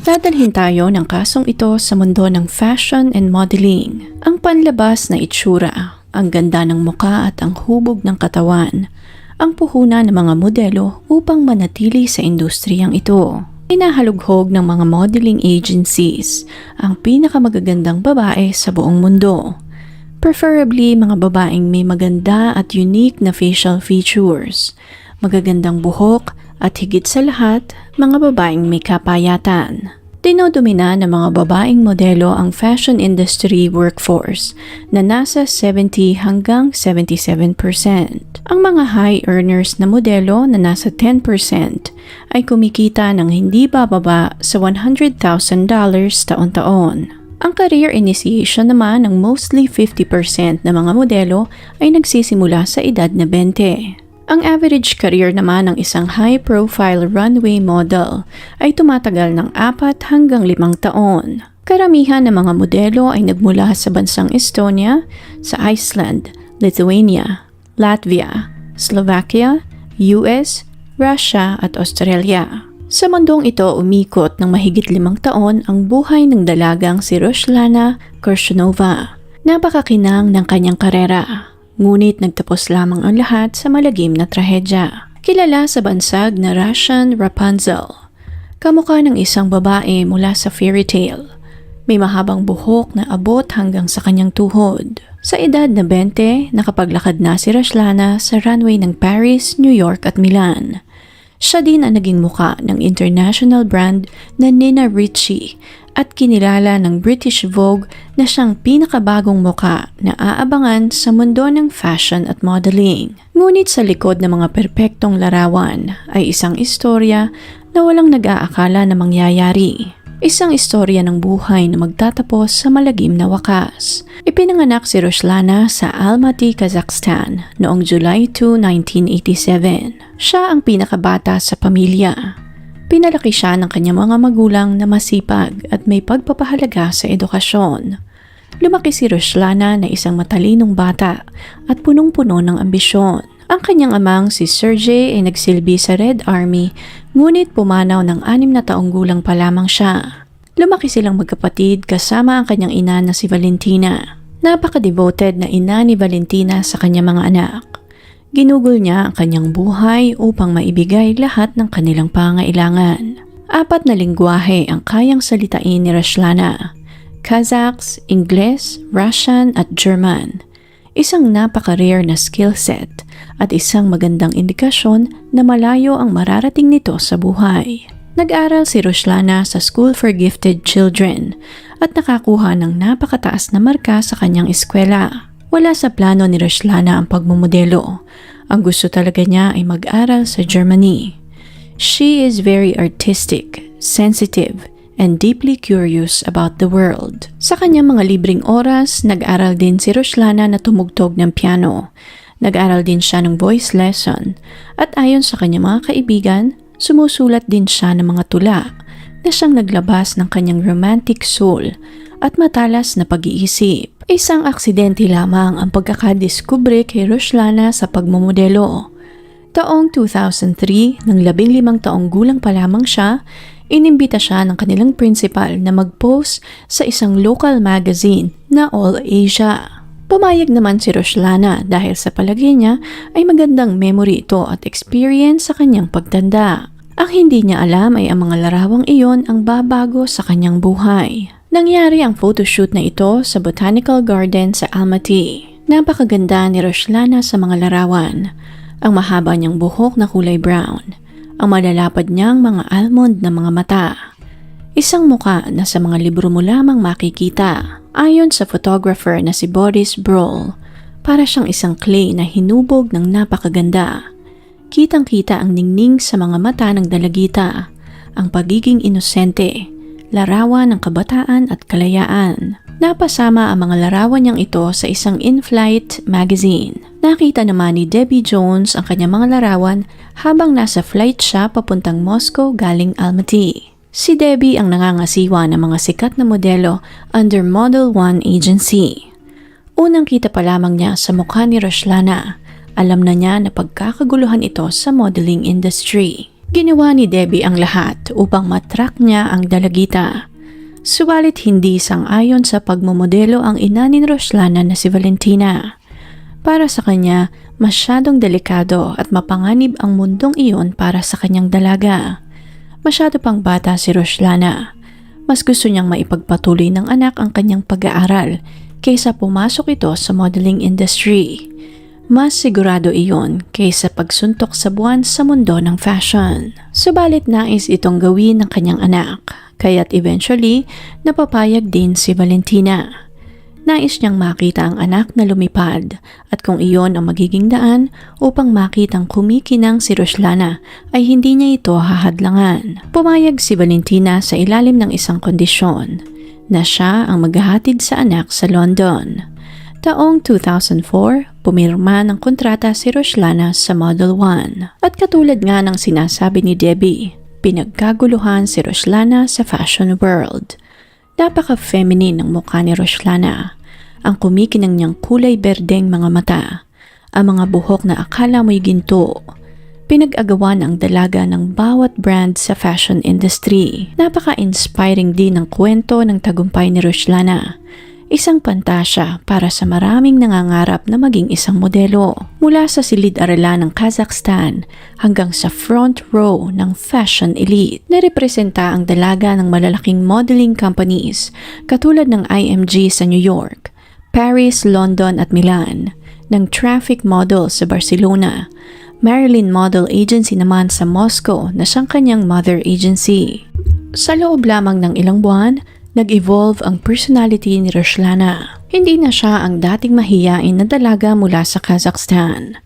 Dadalhin tayo ng kasong ito sa mundo ng fashion and modeling. Ang panlabas na itsura, ang ganda ng muka at ang hubog ng katawan, ang puhunan ng mga modelo upang manatili sa industriyang ito. Inahalughog ng mga modeling agencies ang pinakamagagandang babae sa buong mundo. Preferably mga babaeng may maganda at unique na facial features, magagandang buhok at higit sa lahat, mga babaeng may kapayatan. Dinodomina ng mga babaeng modelo ang fashion industry workforce na nasa 70 hanggang 77%. Ang mga high earners na modelo na nasa 10% ay kumikita ng hindi bababa sa $100,000 taon-taon. Ang career initiation naman ng mostly 50% na mga modelo ay nagsisimula sa edad na 20. Ang average career naman ng isang high-profile runway model ay tumatagal ng 4 hanggang 5 taon. Karamihan ng mga modelo ay nagmula sa bansang Estonia, sa Iceland, Lithuania, Latvia, Slovakia, US, Russia at Australia. Sa mundong ito umikot ng mahigit 5 taon ang buhay ng dalagang si Ruslana Korshunova. Napakakinang ng kanyang karera. Ngunit nagtapos lamang ang lahat sa malagim na trahedya. Kilala sa bansag na Russian Rapunzel. Kamukha ng isang babae mula sa fairy tale. May mahabang buhok na abot hanggang sa kanyang tuhod. Sa edad na 20, nakapaglakad na si Ruslana sa runway ng Paris, New York at Milan. Siya din ang naging muka ng international brand na Nina Ricci at kinilala ng British Vogue na siyang pinakabagong muka na aabangan sa mundo ng fashion at modeling. Ngunit sa likod ng mga perpektong larawan ay isang istorya na walang nag-aakala na mangyayari. Isang istorya ng buhay na magtatapos sa malagim na wakas. Ipinanganak si Ruslana sa Almaty, Kazakhstan noong July 2, 1987. Siya ang pinakabata sa pamilya. Pinalaki siya ng kanyang mga magulang na masipag at may pagpapahalaga sa edukasyon. Lumaki si Ruslana na isang matalinong bata at punong-puno ng ambisyon. Ang kanyang amang si Sergey ay nagsilbi sa Red Army, ngunit pumanaw ng 6 na taong gulang pa lamang siya. Lumaki silang magkapatid kasama ang kanyang ina na si Valentina. Napaka-devoted na ina ni Valentina sa kanyang mga anak. Ginugol niya ang kanyang buhay upang maibigay lahat ng kanilang pangailangan. 4 na lingwahe ang kayang salitain ni Ruslana: Kazakhs, Ingles, Russian at German. Isang napaka-rare na skill set at isang magandang indikasyon na malayo ang mararating nito sa buhay. Nag-aral si Ruslana sa School for Gifted Children at nakakuha ng napakataas na marka sa kanyang eskwela. Wala sa plano ni Ruslana ang pagmumodelo. Ang gusto talaga niya ay mag-aral sa Germany. She is very artistic, sensitive, and deeply curious about the world. Sa kanyang mga libreng oras, nag-aral din si Ruslana na tumugtog ng piano. Nag-aral din siya ng voice lesson. At ayon sa kanyang mga kaibigan, sumusulat din siya ng mga tula na siyang naglabas ng kanyang romantic soul at matalas na pag-iisip. Isang aksidente lamang ang pagkakadiskubre kay Ruslana sa pagmumodelo. Taong 2003, nang 15 taong gulang pa lamang siya, inimbita siya ng kanilang principal na mag-post sa isang local magazine na All Asia. Pumayag naman si Ruslana dahil sa palagay niya ay magandang memory ito at experience sa kanyang pagtanda. Ang hindi niya alam ay ang mga larawang iyon ang babago sa kanyang buhay. Nangyari ang photoshoot na ito sa Botanical Garden sa Almaty. Napakaganda ni Ruslana sa mga larawan. Ang mahaba niyang buhok na kulay brown. Ang malalapad niyang mga almond na mga mata. Isang muka na sa mga libro mo lamang makikita. Ayon sa photographer na si Boris Brol, para siyang isang clay na hinubog ng napakaganda. Kitang-kita ang ningning sa mga mata ng dalagita, ang pagiging inosente, larawan ng kabataan at kalayaan. Napasama ang mga larawan niyang ito sa isang in-flight magazine. Nakita naman ni Debbie Jones ang kanyang mga larawan habang nasa flight siya papuntang Moscow galing Almaty. Si Debbie ang nangangasiwa ng mga sikat na modelo under Model 1 agency. Unang kita pa lamang niya sa mukha ni Ruslana Alam na niya na pagkakaguluhan ito sa modeling industry. Ginawa ni Debbie ang lahat upang matrack niya ang dalagita. Subalit hindi sang-ayon sa pagmomodelo ang ina ni Roslana na si Valentina. Para sa kanya, masyadong delikado at mapanganib ang mundong iyon para sa kanyang dalaga. Masyado pang bata si Roslana. Mas gusto niyang maipagpatuloy ng anak ang kanyang pag-aaral kaysa pumasok ito sa modeling industry. Mas sigurado iyon kaysa pagsuntok sa buwan sa mundo ng fashion. Subalit nais itong gawin ng kanyang anak, kaya't eventually napapayag din si Valentina. Nais niyang makita ang anak na lumipad at kung iyon ang magiging daan upang makitang kumikinang si Roslana ay hindi niya ito hahadlangan. Pumayag si Valentina sa ilalim ng isang kondisyon na siya ang maghahatid sa anak sa London. Taong 2004, pumirma ng kontrata si Roslana sa Model 1. At katulad nga ng sinasabi ni Debbie, pinagkaguluhan si Roslana sa fashion world. Napaka-feminine ng mukha ni Roslana. Ang kumikinang niyang kulay berdeng mga mata, ang mga buhok na akala mo'y ginto. Pinag-agawan ang dalaga ng bawat brand sa fashion industry. Napaka-inspiring din ang kwento ng tagumpay ni Roslana. Isang pantasya para sa maraming nangangarap na maging isang modelo. Mula sa silid-aralan ng Kazakhstan hanggang sa front row ng fashion elite. Narepresenta ang dalaga ng malalaking modeling companies katulad ng IMG sa New York, Paris, London at Milan, ng Traffic Model sa Barcelona, Marilyn Model Agency naman sa Moscow na siyang kanyang mother agency. Sa loob lamang ng ilang buwan, nag-evolve ang personality ni Roslana. Hindi na siya ang dating mahiyain na dalaga mula sa Kazakhstan.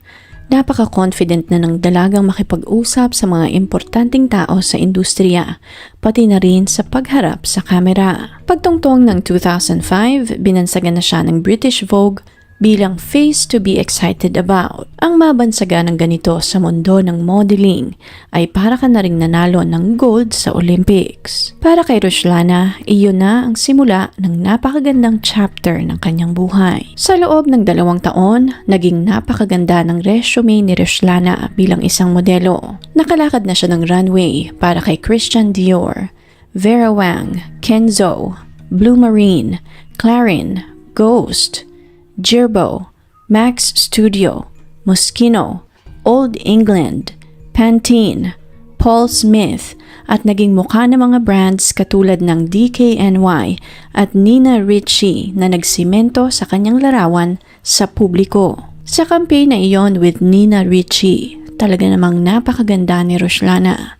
Napaka-confident na ng dalagang makipag-usap sa mga importanteng tao sa industriya, pati na rin sa pagharap sa kamera. Pagtungtong ng 2005, binansagan na siya ng British Vogue bilang face to be excited about. Ang mabansaga ng ganito sa mundo ng modeling ay para ka na ring nanalo ng gold sa Olympics. Para kay Roslana, iyon na ang simula ng napakagandang chapter ng kanyang buhay. Sa loob ng 2 taon, naging napakaganda ng resume ni Roslana bilang isang modelo. Nakalakad na siya ng runway para kay Christian Dior, Vera Wang, Kenzo, Blue Marine, Clarin, Ghost, Girbo, Max Studio, Moschino, Old England, Pantene, Paul Smith at naging mukha ng mga brands katulad ng DKNY at Nina Ricci na nagsimento sa kanyang larawan sa publiko. Sa campaign na iyon with Nina Ricci, talaga namang napakaganda ni Roslana.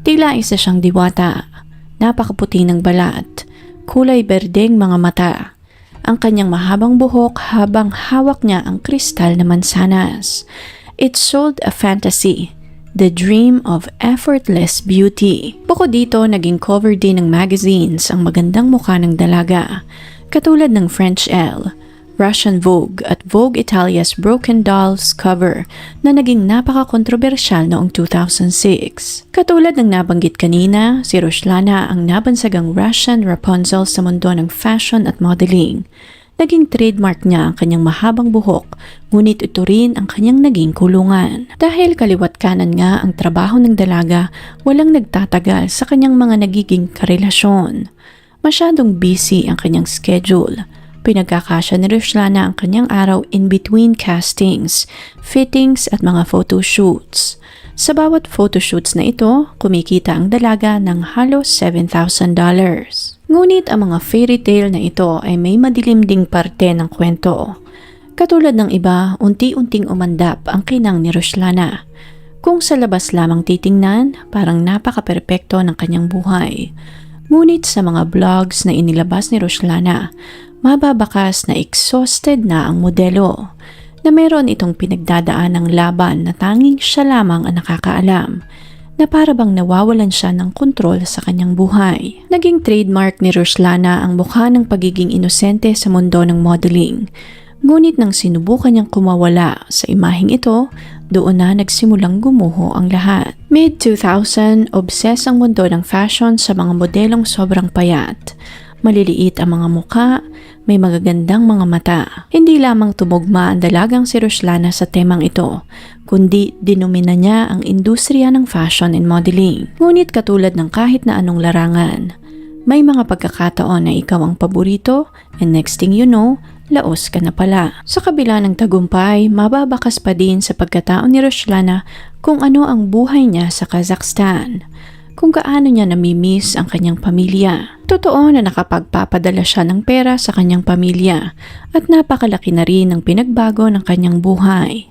Tila isa siyang diwata, napakaputi ng balat, kulay berdeng mga mata. Ang kanyang mahabang buhok habang hawak niya ang kristal na mansanas. It sold a fantasy, the dream of effortless beauty. Bukod dito, naging cover din ng magazines ang magandang mukha ng dalaga, katulad ng French Elle, Russian Vogue at Vogue Italia's Broken Dolls cover na naging napaka-kontrobersyal noong 2006. Katulad ng nabanggit kanina, si Roslana ang nabansagang Russian Rapunzel sa mundo ng fashion at modeling. Naging trademark niya ang kanyang mahabang buhok, ngunit ito rin ang kanyang naging kulungan. Dahil kaliwat kanan nga ang trabaho ng dalaga, walang nagtatagal sa kanyang mga nagiging karelasyon. Masyadong busy ang kanyang schedule. Pinagkakasya ni Roslana ang kanyang araw in between castings, fittings at mga photoshoots. Sa bawat photoshoots na ito, kumikita ang dalaga ng halos $7,000. Ngunit ang mga fairy tale na ito ay may madilim ding parte ng kwento. Katulad ng iba, unti-unting umandap ang kinang ni Roslana. Kung sa labas lamang titingnan, parang napaka-perpekto ng kanyang buhay. Ngunit sa mga vlogs na inilabas ni Roslana, mababakas na exhausted na ang modelo, na meron itong pinagdadaan ng laban na tanging siya lamang ang nakakaalam, na para bang nawawalan siya ng kontrol sa kanyang buhay. Naging trademark ni Roslana ang mukha ng pagiging inosente sa mundo ng modeling. Ngunit nang sinubukan niyang kumawala sa imaheng ito, doon na nagsimulang gumuho ang lahat. Mid-2000, obsessed ang mundo ng fashion sa mga modelong sobrang payat. Maliliit ang mga mukha, may magagandang mga mata. Hindi lamang tumugma ang dalagang si Roslana sa temang ito, kundi dinumina niya ang industriya ng fashion and modeling. Ngunit katulad ng kahit na anong larangan, may mga pagkakataon na ikaw ang paborito and next thing you know, laos ka na pala. Sa kabila ng tagumpay, mababakas pa din sa pagkatao ni Roslana kung ano ang buhay niya sa Kazakhstan, kung gaano niya namimiss ang kanyang pamilya. Totoo na nakapagpapadala siya ng pera sa kanyang pamilya at napakalaki na rin ang pinagbago ng kanyang buhay.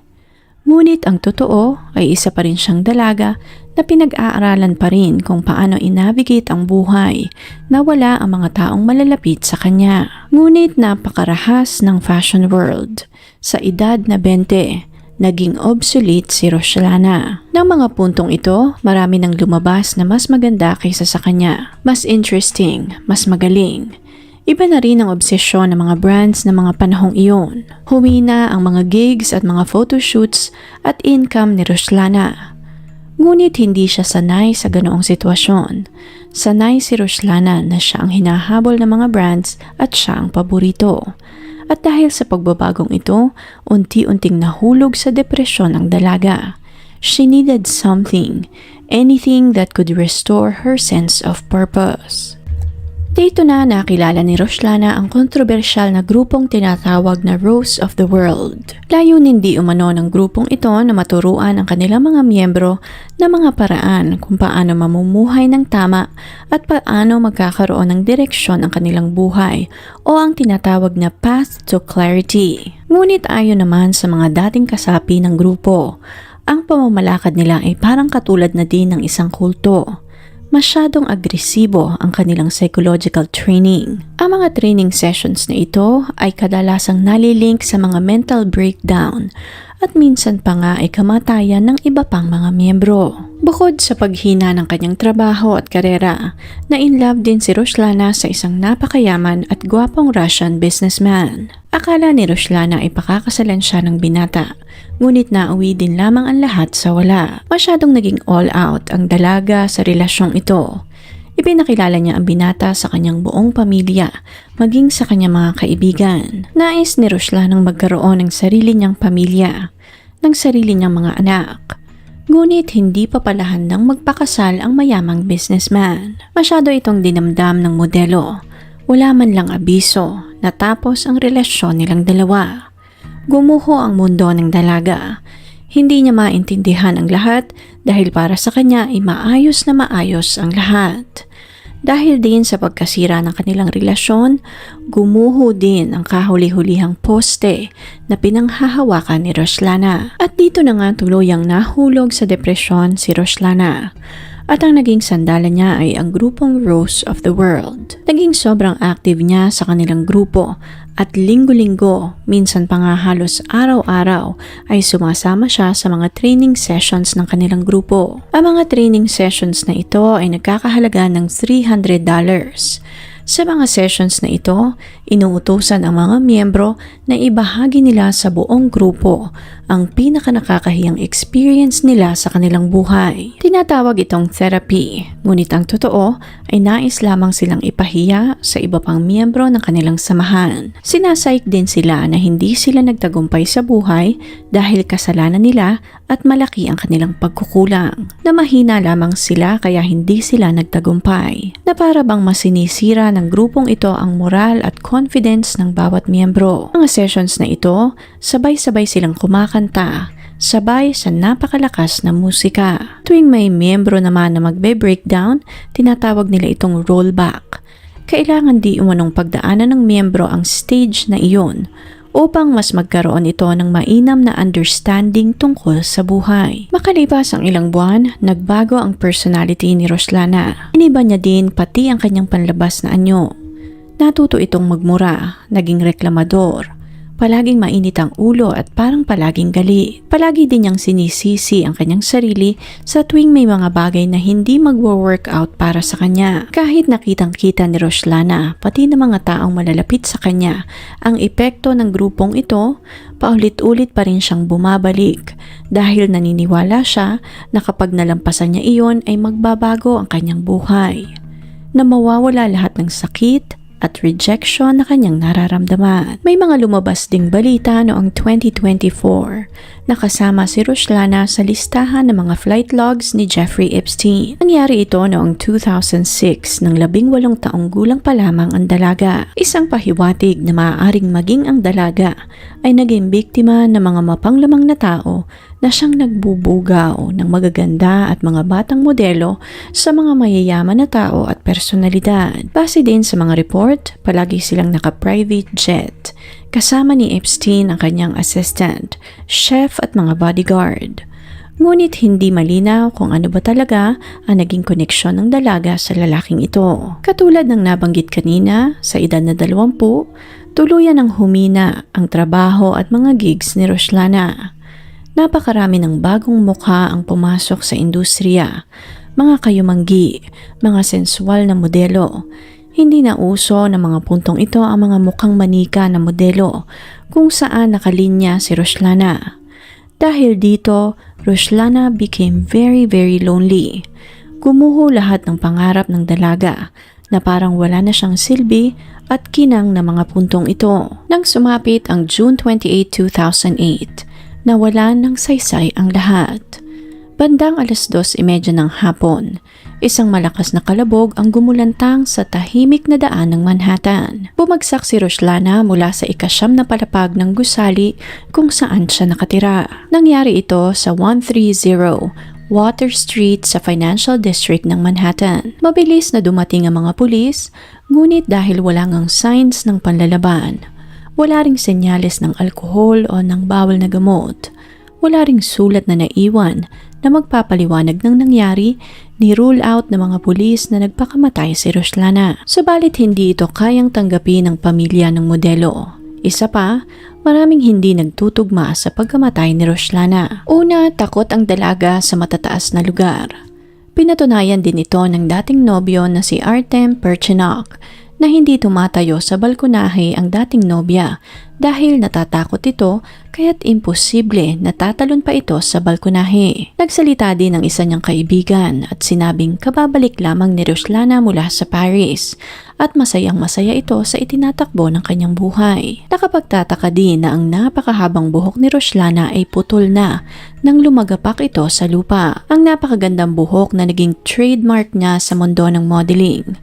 Ngunit ang totoo ay isa pa rin siyang dalaga na pinag-aaralan pa rin kung paano inavigate ang buhay na wala ang mga taong malalapit sa kanya. Ngunit napakarahas ng fashion world. Sa edad na 20, naging obsolete si Roslana. Ng mga puntong ito, marami nang lumabas na mas maganda kaysa sa kanya. Mas interesting, mas magaling. Iba na rin ang obsesyon ng mga brands ng mga panahong iyon. Humina ang mga gigs at mga photoshoots at income ni Roslana. Ngunit hindi siya sanay sa ganoong sitwasyon. Sanay si Roslana na siya ang hinahabol ng mga brands at siya ang paborito. At dahil sa pagbabagong ito, unti-unting nahulog sa depresyon ang dalaga. She needed something, anything that could restore her sense of purpose. Dito na nakilala ni Roslana ang kontrobersyal na grupong tinatawag na Rose of the World. Layunin di umano ng grupong ito na maturuan ang kanilang mga miyembro na mga paraan kung paano mamumuhay ng tama at paano magkakaroon ng direksyon ang kanilang buhay o ang tinatawag na path to clarity. Ngunit ayon naman sa mga dating kasapi ng grupo, ang pamamalakad nila ay parang katulad na din ng isang kulto. Masyadong agresibo ang kanilang psychological training. Ang mga training sessions na ito ay kadalasang nalilink sa mga mental breakdown at minsan pa nga ay kamatayan ng iba pang mga miyembro. Bukod sa paghina ng kanyang trabaho at karera, na-inlove din si Roslana sa isang napakayaman at gwapong Russian businessman. Akala ni Roslana ay pakakasalan siya ng binata, ngunit nauwi din lamang ang lahat sa wala. Masyadong naging all out ang dalaga sa relasyong ito. Ipinakilala niya ang binata sa kanyang buong pamilya, maging sa kanyang mga kaibigan. Nais ni Roslanang magkaroon ng sarili niyang pamilya, ng sarili niyang mga anak. Ngunit hindi pa pala handang magpakasal ang mayamang businessman. Masyado itong dinamdam ng modelo. Wala man lang abiso, natapos ang relasyon nilang dalawa. Gumuho ang mundo ng dalaga. Hindi niya maintindihan ang lahat dahil para sa kanya ay maayos na maayos ang lahat. Dahil din sa pagkasira ng kanilang relasyon, gumuho din ang kahuli-hulihang poste na pinanghahawakan ni Roslana. At dito na nga tuluyang nahulog sa depresyon si Roslana. At ang naging sandalan niya ay ang grupong Rose of the World. Naging sobrang active niya sa kanilang grupo at linggo-linggo, minsan pa nga halos araw-araw ay sumasama siya sa mga training sessions ng kanilang grupo. Ang mga training sessions na ito ay nagkakahalaga ng $300. Sa mga sessions na ito, inuutusan ang mga miyembro na ibahagi nila sa buong grupo ang pinakanakakahiyang experience nila sa kanilang buhay. Tinatawag itong therapy, ngunit ang totoo ay nais lamang silang ipahiya sa iba pang miyembro ng kanilang samahan. Sinasaik din sila na hindi sila nagtagumpay sa buhay dahil kasalanan nila at malaki ang kanilang pagkukulang. Na mahina lamang sila kaya hindi sila nagtagumpay. Na para bang masinisira ng grupong ito ang moral at confidence ng bawat miyembro. Mga sessions na ito, sabay-sabay silang kumakanta, sabay sa napakalakas na musika. Tuwing may miyembro naman na magbe-breakdown, tinatawag nila itong rollback. Kailangan di umanong pagdaanan ng miyembro ang stage na iyon upang mas magkaroon ito ng mainam na understanding tungkol sa buhay. Makalipas ang ilang buwan, nagbago ang personality ni Roslana. Iniba niya din pati ang kanyang panlabas na anyo. Natuto itong magmura, naging reklamador. Palaging mainit ang ulo at parang palaging galit. Palagi din niyang sinisisi ang kanyang sarili sa tuwing may mga bagay na hindi magwo-workout para sa kanya. Kahit nakitang-kita ni Roslana, pati ng mga taong malalapit sa kanya, ang epekto ng grupong ito, paulit-ulit pa rin siyang bumabalik dahil naniniwala siya na kapag nalampasan niya iyon ay magbabago ang kanyang buhay. Na mawawala lahat ng sakit, at rejection na kanyang nararamdaman. May mga lumabas ding balita noong 2024 na kasama si Ruslana sa listahan ng mga flight logs ni Jeffrey Epstein. Nangyari ito noong 2006 nang 18 taong gulang pa lamang ang dalaga. Isang pahiwatig na maaaring maging ang dalaga ay naging biktima ng mga mapanglamang na tao na siyang nagbubugaw ng magaganda at mga batang modelo sa mga mayayaman na tao at personalidad. Base din sa mga report, palagi silang naka-private jet. Kasama ni Epstein ang kanyang assistant, chef at mga bodyguard. Ngunit hindi malinaw kung ano ba talaga ang naging koneksyon ng dalaga sa lalaking ito. Katulad ng nabanggit kanina, sa edad na 20, tuluyan ng humina ang trabaho at mga gigs ni Ruslana. Napakarami ng bagong mukha ang pumasok sa industriya, mga kayumanggi, mga sensual na modelo. Hindi na uso ng mga puntong ito ang mga mukhang manika na modelo kung saan nakalinya si Ruslana. Dahil dito, Ruslana became very lonely. Gumuho lahat ng pangarap ng dalaga na parang wala na siyang silbi at kinang na mga puntong ito. Nang sumapit ang June 28, 2008, nawalan ng saysay ang lahat. Bandang 2:30 ng hapon, isang malakas na kalabog ang gumulantang sa tahimik na daan ng Manhattan. Bumagsak si Ruslana mula sa ika-9 na palapag ng gusali kung saan siya nakatira. Nangyari ito sa 130 Water Street sa Financial District ng Manhattan. Mabilis na dumating ang mga pulis, ngunit dahil wala ngang signs ng panlalaban, wala ring senyales ng alkohol o ng bawal na gamot. Wala ring sulat na naiwan na magpapaliwanag ng nangyari, ni-rule out ng mga pulis na nagpakamatay si Ruslana. Subalit hindi ito kayang tanggapin ng pamilya ng modelo. Isa pa, maraming hindi nagtutugma sa pagkamatay ni Ruslana. Una, takot ang dalaga sa matataas na lugar. Pinatunayan din ito ng dating nobyo na si Artem Perchinok na hindi tumatayo sa balkonahe ang dating nobya dahil natatakot ito kaya't imposible na tatalon pa ito sa balkonahe. Nagsalita din ang isa niyang kaibigan at sinabing kababalik lamang ni Ruslana mula sa Paris at masayang-masaya ito sa itinatakbo ng kanyang buhay. Nakapagtataka din na ang napakahabang buhok ni Ruslana ay putol na nang lumagapak ito sa lupa. Ang napakagandang buhok na naging trademark niya sa mundo ng modeling.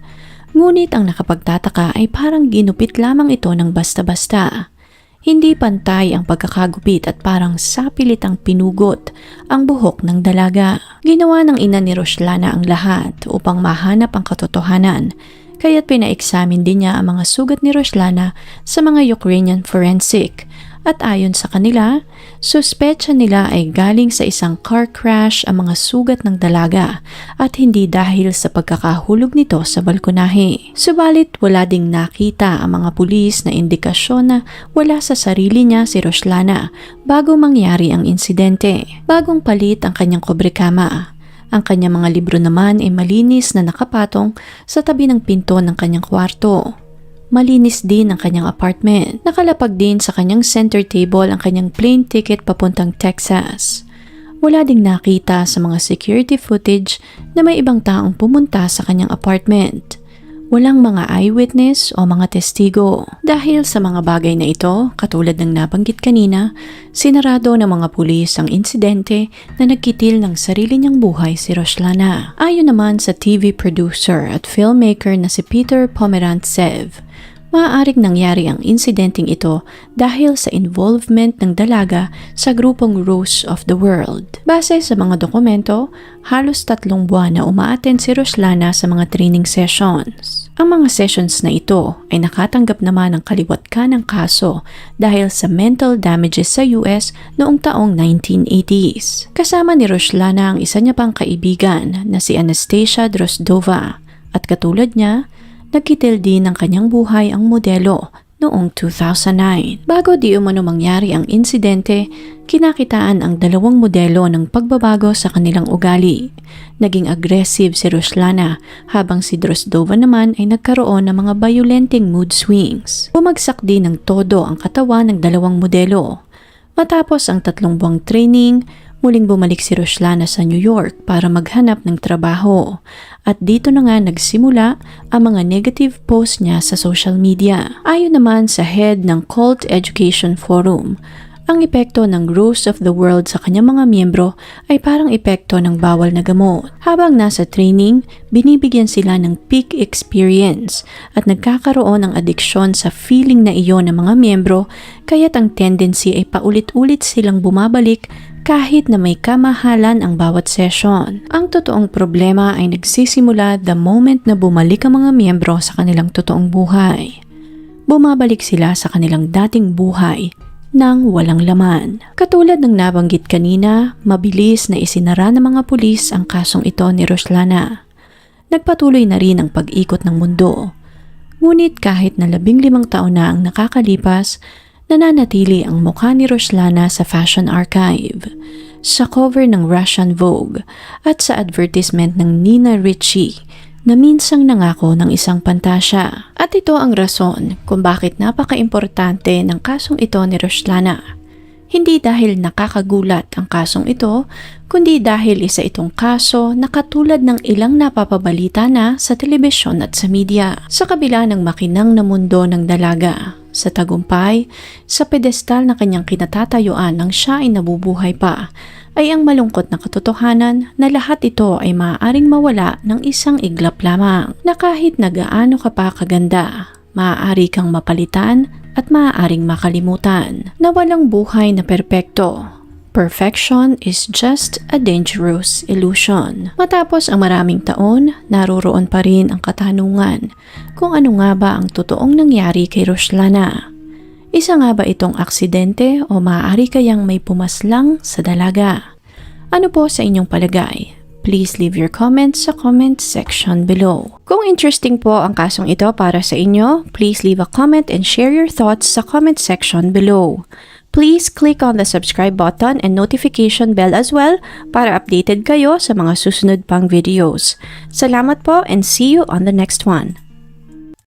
Ngunit ang nakapagtataka ay parang ginupit lamang ito ng basta-basta. Hindi pantay ang pagkakagupit at parang sapilit ang pinugot ang buhok ng dalaga. Ginawa ng ina ni Ruslana ang lahat upang mahanap ang katotohanan, kaya't pina-examine din niya ang mga sugat ni Ruslana sa mga Ukrainian forensic. At ayon sa kanila, suspecha nila ay galing sa isang car crash ang mga sugat ng dalaga at hindi dahil sa pagkakahulog nito sa balkonahe. Subalit wala ding nakita ang mga pulis na indikasyon na wala sa sarili niya si Ruslana bago mangyari ang insidente. Bagong palit ang kanyang kobrekama. Ang kanyang mga libro naman ay malinis na nakapatong sa tabi ng pinto ng kanyang kwarto. Malinis din ang kanyang apartment. Nakalapag din sa kanyang center table ang kanyang plane ticket papuntang Texas. Wala ding nakita sa mga security footage na may ibang taong pumunta sa kanyang apartment. Walang mga eyewitness o mga testigo. Dahil sa mga bagay na ito, katulad ng nabanggit kanina, sinarado ng mga pulis ang insidente na nagkitil ng sarili niyang buhay si Ruslana. Ayon naman sa TV producer at filmmaker na si Peter Pomerantsev, maaaring nangyari ang insidenteng ito dahil sa involvement ng dalaga sa grupong Rose of the World. Base sa mga dokumento, halos 3 buwan na umaattend si Ruslana sa mga training sessions. Ang mga sessions na ito ay nakatanggap naman ng kaliwat ka ng kaso dahil sa mental damages sa US noong taong 1980s. Kasama ni Ruslana ang isa niya pang kaibigan na si Anastasia Drozdova at katulad niya, nagkitil din ng kanyang buhay ang modelo noong 2009. Bago di umano mangyari ang insidente, kinakitaan ang dalawang modelo ng pagbabago sa kanilang ugali. Naging aggressive si Ruslana habang si Drozdova naman ay nagkaroon ng mga violenteng mood swings. Bumagsak din ng todo ang katawan ng dalawang modelo. Matapos ang 3 buwang training, Muling bumalik si Roslana sa New York para maghanap ng trabaho. At dito na nga nagsimula ang mga negative posts niya sa social media. Ayon naman sa head ng Cult Education Forum, ang epekto ng Rose of the World sa kanyang mga miyembro ay parang epekto ng bawal na gamot. Habang nasa training, binibigyan sila ng peak experience at nagkakaroon ng adiksyon sa feeling na iyon ng mga miyembro, kaya't ang tendency ay paulit-ulit silang bumabalik kahit na may kamahalan ang bawat session. Ang totoong problema ay nagsisimula the moment na bumalik ang mga miyembro sa kanilang totoong buhay. Bumabalik sila sa kanilang dating buhay nang walang laman. Katulad ng nabanggit kanina, mabilis na isinara ng mga pulis ang kasong ito ni Roslana. Nagpatuloy na rin ang pag-ikot ng mundo. Ngunit kahit na 15 taon na ang nakakalipas, nananatili ang mukha ni Roslana sa Fashion Archive, sa cover ng Russian Vogue at sa advertisement ng Nina Ricci na minsang nangako ng isang pantasya. At ito ang rason kung bakit napaka-importante ng kasong ito ni Roslana. Hindi dahil nakakagulat ang kasong ito, kundi dahil isa itong kaso na katulad ng ilang napapabalita na sa telebisyon at sa media. Sa kabila ng makinang na mundo ng dalaga, sa tagumpay, sa pedestal na kanyang kinatatayuan nang siya ay nabubuhay pa, ay ang malungkot na katotohanan na lahat ito ay maaaring mawala ng isang iglap lamang, na kahit na gaano ka pa kaganda, maaari kang mapalitan at maaaring makalimutan, na walang buhay na perpekto. Perfection is just a dangerous illusion. Matapos ang maraming taon, naroroon pa rin ang katanungan kung ano nga ba ang totoong nangyari kay Roslana. Isa nga ba itong aksidente o maaari kayang may pumaslang sa dalaga? Ano po sa inyong palagay? Please leave your comments sa comment section below. Kung interesting po ang kasong ito para sa inyo, please leave a comment and share your thoughts sa comment section below. Please click on the subscribe button and notification bell as well para updated kayo sa mga susunod pang videos. Salamat po and see you on the next one.